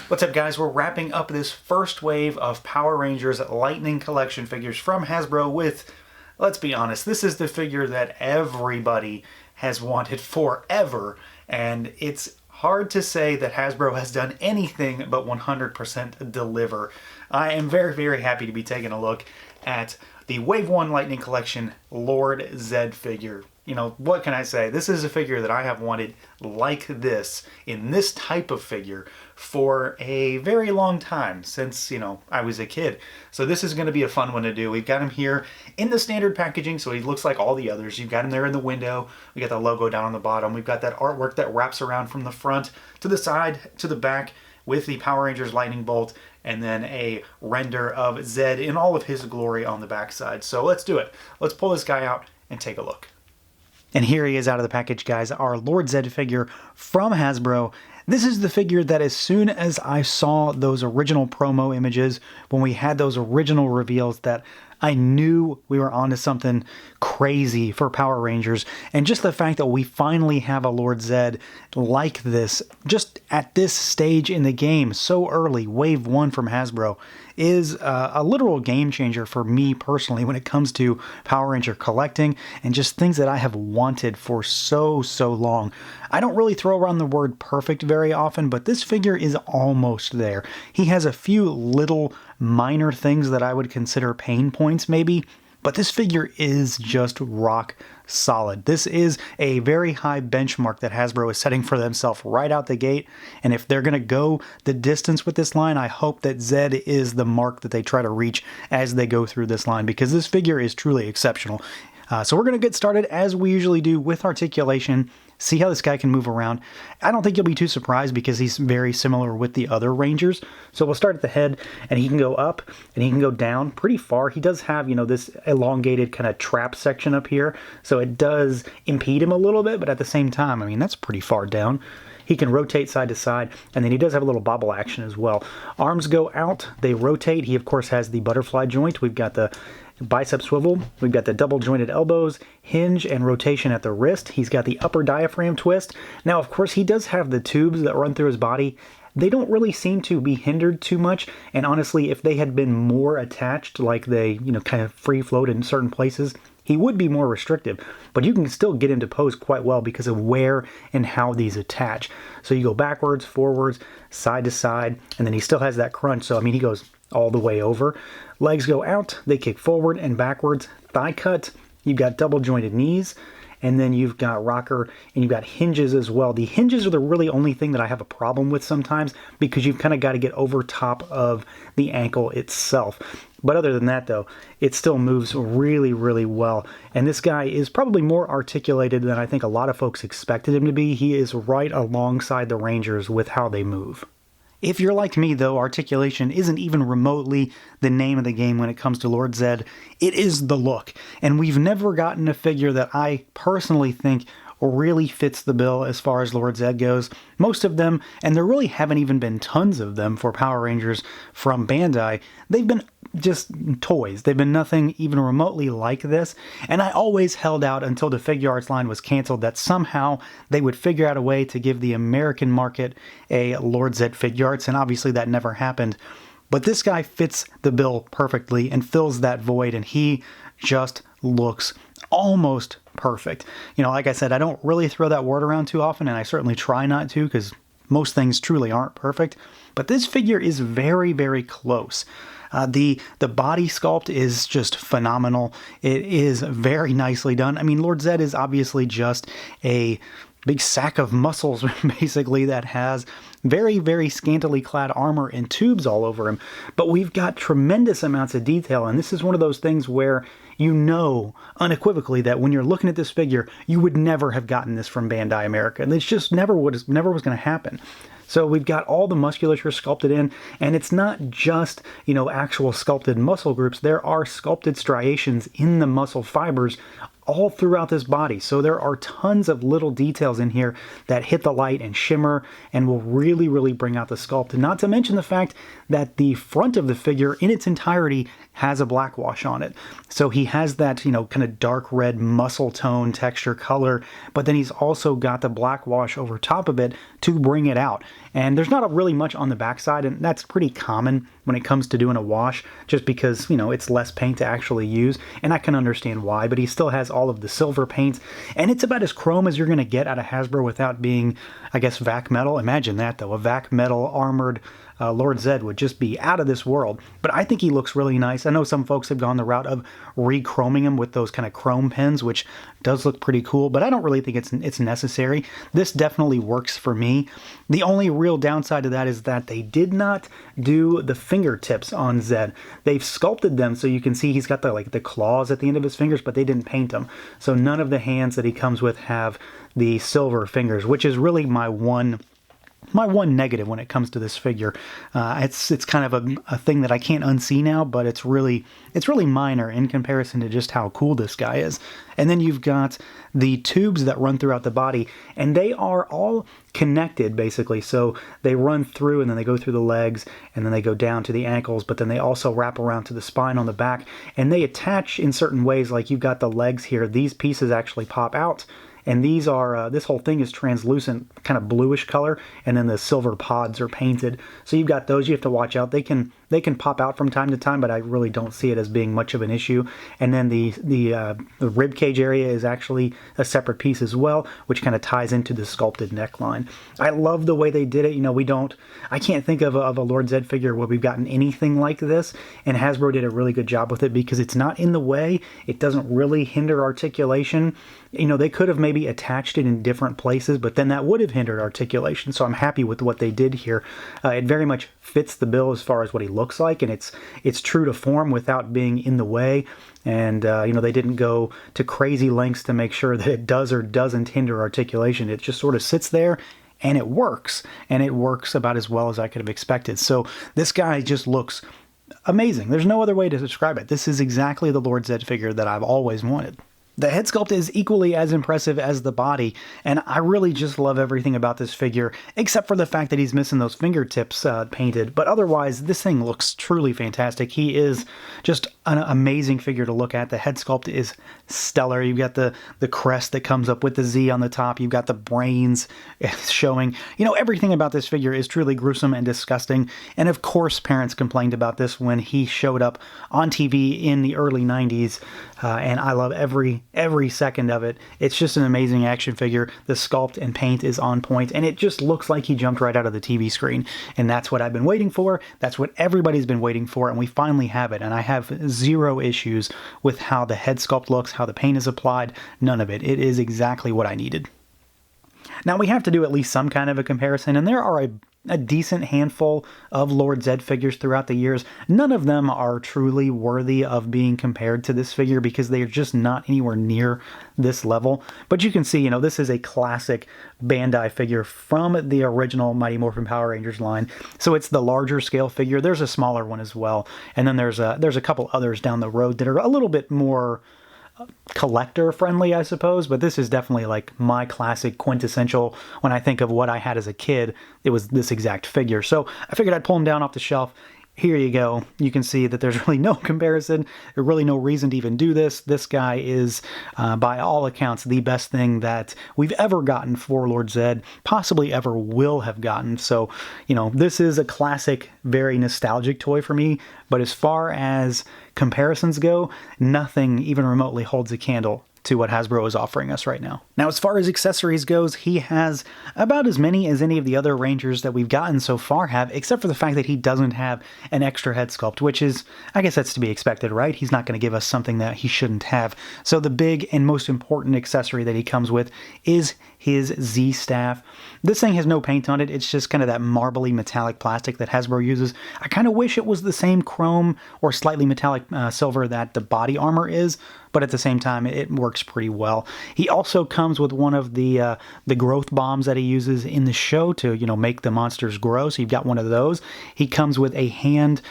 What's up, guys? We're wrapping up this first wave of Power Rangers Lightning Collection figures from Hasbro with, let's be honest, this is the figure that everybody has wanted forever, and it's hard to say that Hasbro has done anything but 100% deliver. I am very, very happy to be taking a look at the Wave 1 Lightning Collection Lord Zedd figure. You know, what can I say? This is a figure that I have wanted like this, in this type of figure, for a very long time, since, you know, I was a kid. So this is going to be a fun one to do. We've got him here in the standard packaging, so he looks like all the others. You've got him there in the window. We got the logo down on the bottom. We've got that artwork that wraps around from the front to the side to the back with the Power Rangers lightning bolt, and then a render of Zedd in all of his glory on the backside. So let's do it. Let's pull this guy out and take a look. And here he is out of the package, guys, our Lord Zedd figure from Hasbro. This is the figure that as soon as I saw those original promo images, when we had those original reveals, that I knew we were onto something crazy for Power Rangers. And just the fact that we finally have a Lord Zedd like this, just at this stage in the game, so early, Wave 1 from Hasbro, is a literal game changer for me personally when it comes to Power Ranger collecting and just things that I have wanted for so long. I don't really throw around the word perfect very often, but this figure is almost there. He has a few little minor things that I would consider pain points maybe, but this figure is just rock solid. This is a very high benchmark that Hasbro is setting for themselves right out the gate, and if they're going to go the distance with this line, I hope that Zedd is the mark that they try to reach as they go through this line, because this figure is truly exceptional. So we're going to get started as we usually do with articulation, see how this guy can move around. I don't think you'll be too surprised because he's very similar with the other Rangers. So we'll start at the head, and he can go up and he can go down pretty far. He does have, you know, this elongated kind of trap section up here, so it does impede him a little bit, but at the same time, I mean, that's pretty far down. He can rotate side to side, and then he does have a little bobble action as well. Arms go out, they rotate. He, of course, has the butterfly joint. We've got the bicep swivel, we've got the double jointed elbows, hinge and rotation at the wrist. He's got the upper diaphragm twist. Now, of course, he does have the tubes that run through his body. They don't really seem to be hindered too much, and honestly, if they had been more attached, like they, you know, kind of free float in certain places, he would be more restrictive, but you can still get into pose quite well because of where and how these attach. So you go backwards, forwards, side to side, and then he still has that crunch. So, I mean, he goes all the way over. Legs go out, they kick forward and backwards. Thigh cut, you've got double jointed knees, and then you've got rocker, and you've got hinges as well. The hinges are the really only thing that I have a problem with sometimes, because you've kind of got to get over top of the ankle itself. But other than that, though, it still moves really well. And this guy is probably more articulated than I think a lot of folks expected him to be. He is right alongside the Rangers with how they move. If you're like me, though, articulation isn't even remotely the name of the game when it comes to Lord Zedd. It is the look. And we've never gotten a figure that I personally think really fits the bill as far as Lord Zedd goes. Most of them, and there really haven't even been tons of them for Power Rangers from Bandai, they've been just toys. They've been nothing even remotely like this, and I always held out until the Figure Arts line was canceled that somehow they would figure out a way to give the American market a Lord Zedd Figure Arts, and obviously that never happened. But this guy fits the bill perfectly and fills that void, and he just looks almost perfect. You know, like I said, I don't really throw that word around too often, and I certainly try not to, because most things truly aren't perfect. But this figure is very close. The body sculpt is just phenomenal. It is very nicely done. I mean, Lord Zedd is obviously just a big sack of muscles, basically, that has very scantily clad armor and tubes all over him. But we've got tremendous amounts of detail, and this is one of those things where you know unequivocally that when you're looking at this figure, you would never have gotten this from Bandai America. And it's just never was going to happen. So we've got all the musculature sculpted in, and it's not just, you know, actual sculpted muscle groups. There are sculpted striations in the muscle fibers all throughout this body. So there are tons of little details in here that hit the light and shimmer and will really, really bring out the sculpt. And not to mention the fact that the front of the figure in its entirety has a black wash on it. So he has that, you know, kind of dark red muscle tone texture color, but then he's also got the black wash over top of it to bring it out. And there's not really much on the backside, and that's pretty common when it comes to doing a wash, just because, you know, it's less paint to actually use, and I can understand why, but he still has all of the silver paint, and it's about as chrome as you're going to get out of Hasbro without being, I guess, vac metal. Imagine that, though. A vac metal armored Lord Zedd would just be out of this world. But I think he looks really nice. I know some folks have gone the route of re-chroming him with those kind of chrome pens, which does look pretty cool, but I don't really think it's necessary. This definitely works for me. The only real downside to that is that they did not do the fingertips on Zedd. They've sculpted them so you can see he's got the claws at the end of his fingers, but they didn't paint them. So none of the hands that he comes with have the silver fingers, which is really my one negative when it comes to this figure. It's kind of a thing that I can't unsee now, but it's really minor in comparison to just how cool this guy is. And then you've got the tubes that run throughout the body, and they are all connected basically. So they run through and then they go through the legs and then they go down to the ankles, but then they also wrap around to the spine on the back, and they attach in certain ways. Like you've got the legs here, these pieces actually pop out. And these are, this whole thing is translucent, kind of bluish color, and then the silver pods are painted. So you've got those you have to watch out. They can pop out from time to time, but I really don't see it as being much of an issue. And then the rib cage area is actually a separate piece as well, which kind of ties into the sculpted neckline. I love the way they did it. You know, I can't think of a Lord Zedd figure where we've gotten anything like this, and Hasbro did a really good job with it because it's not in the way. It doesn't really hinder articulation. You know, they could have maybe attached it in different places, but then that would have hindered articulation. So I'm happy with what they did here. It very much fits the bill as far as what he looks like, and it's true to form without being in the way. And you know, they didn't go to crazy lengths to make sure that it does or doesn't hinder articulation. It just sort of sits there and it works about as well as I could have expected. So this guy just looks amazing. There's no other way to describe it. This is exactly the Lord Zedd figure that I've always wanted. The head sculpt is equally as impressive as the body, and I really just love everything about this figure, except for the fact that he's missing those fingertips painted. But otherwise, this thing looks truly fantastic. He is just an amazing figure to look at. The head sculpt is stellar. You've got the crest that comes up with the Z on the top. You've got the brains showing. You know, everything about this figure is truly gruesome and disgusting. And of course, parents complained about this when he showed up on TV in the early 90s, and I love every second of it. It's just an amazing action figure. The sculpt and paint is on point, and it just looks like he jumped right out of the TV screen. And that's what I've been waiting for. That's what everybody's been waiting for, and we finally have it. And I have zero issues with how the head sculpt looks, how the paint is applied. None of it. It is exactly what I needed. Now we have to do at least some kind of a comparison, and there are a decent handful of Lord Zedd figures throughout the years. None of them are truly worthy of being compared to this figure because they are just not anywhere near this level. But you can see, you know, this is a classic Bandai figure from the original Mighty Morphin Power Rangers line. So it's the larger scale figure. There's a smaller one as well. And then there's a couple others down the road that are a little bit more collector friendly, I suppose, but this is definitely like my classic quintessential. When I think of what I had as a kid, it was this exact figure. So I figured I'd pull him down off the shelf. Here you go. You can see that there's really no comparison. There's really no reason to even do this. This guy is, by all accounts, the best thing that we've ever gotten for Lord Zedd, possibly ever will have gotten. So, you know, this is a classic, very nostalgic toy for me. But as far as comparisons go, nothing even remotely holds a candle to what Hasbro is offering us right now. Now, as far as accessories goes, he has about as many as any of the other Rangers that we've gotten so far have, except for the fact that he doesn't have an extra head sculpt, which is, I guess that's to be expected, right? He's not going to give us something that he shouldn't have. So the big and most important accessory that he comes with is his Z staff. This thing has no paint on it. It's just kind of that marbly metallic plastic that Hasbro uses. I kind of wish it was the same chrome or slightly metallic silver that the body armor is, but at the same time, it works pretty well. He also comes with one of the growth bombs that he uses in the show to, you know, make the monsters grow. So you've got one of those. He comes with a hand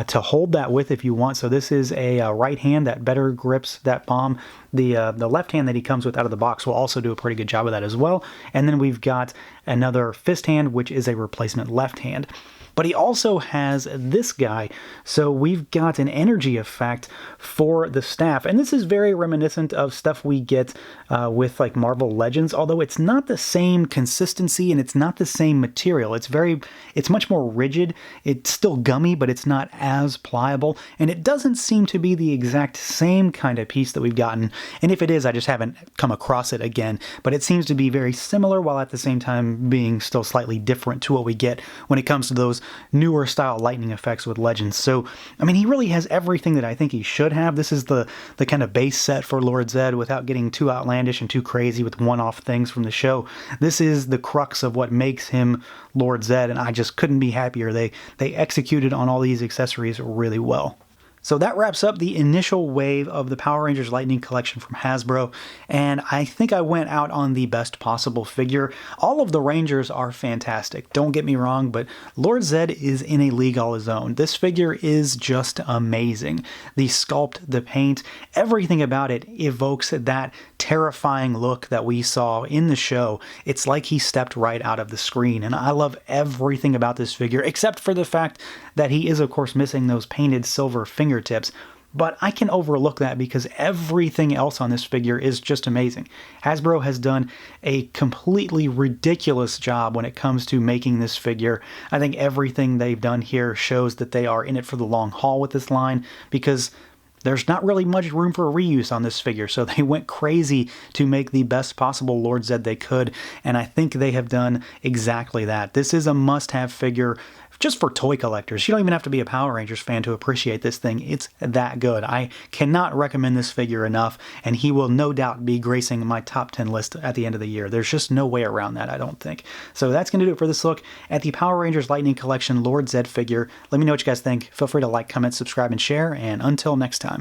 to hold that with if you want. So this is a right hand that better grips that bomb. The left hand that he comes with out of the box will also do a pretty good job of that as well. And then we've got another fist hand, which is a replacement left hand. But he also has this guy, so we've got an energy effect for the staff, and this is very reminiscent of stuff we get with like Marvel Legends, although it's not the same consistency and it's not the same material. It's much more rigid. It's still gummy, but it's not as pliable, and it doesn't seem to be the exact same kind of piece that we've gotten, and if it is, I just haven't come across it again, but it seems to be very similar while at the same time being still slightly different to what we get when it comes to those newer style lightning effects with Legends. So, I mean, he really has everything that I think he should have. This is the kind of base set for Lord Zedd without getting too outlandish and too crazy with one-off things from the show. This is the crux of what makes him Lord Zedd, and I just couldn't be happier. They executed on all these accessories really well. So that wraps up the initial wave of the Power Rangers Lightning Collection from Hasbro, and I think I went out on the best possible figure. All of the Rangers are fantastic, don't get me wrong, but Lord Zedd is in a league all his own. This figure is just amazing. The sculpt, the paint, everything about it evokes that terrifying look that we saw in the show. It's like he stepped right out of the screen, and I love everything about this figure, except for the fact that he is, of course, missing those painted silver fingertips. But I can overlook that because everything else on this figure is just amazing. Hasbro has done a completely ridiculous job when it comes to making this figure. I think everything they've done here shows that they are in it for the long haul with this line, because there's not really much room for reuse on this figure, so they went crazy to make the best possible Lord Zedd they could, and I think they have done exactly that. This is a must-have figure just for toy collectors. You don't even have to be a Power Rangers fan to appreciate this thing. It's that good. I cannot recommend this figure enough, and he will no doubt be gracing my top 10 list at the end of the year. There's just no way around that, I don't think. So that's going to do it for this look at the Power Rangers Lightning Collection Lord Zedd figure. Let me know what you guys think. Feel free to like, comment, subscribe, and share, and until next time.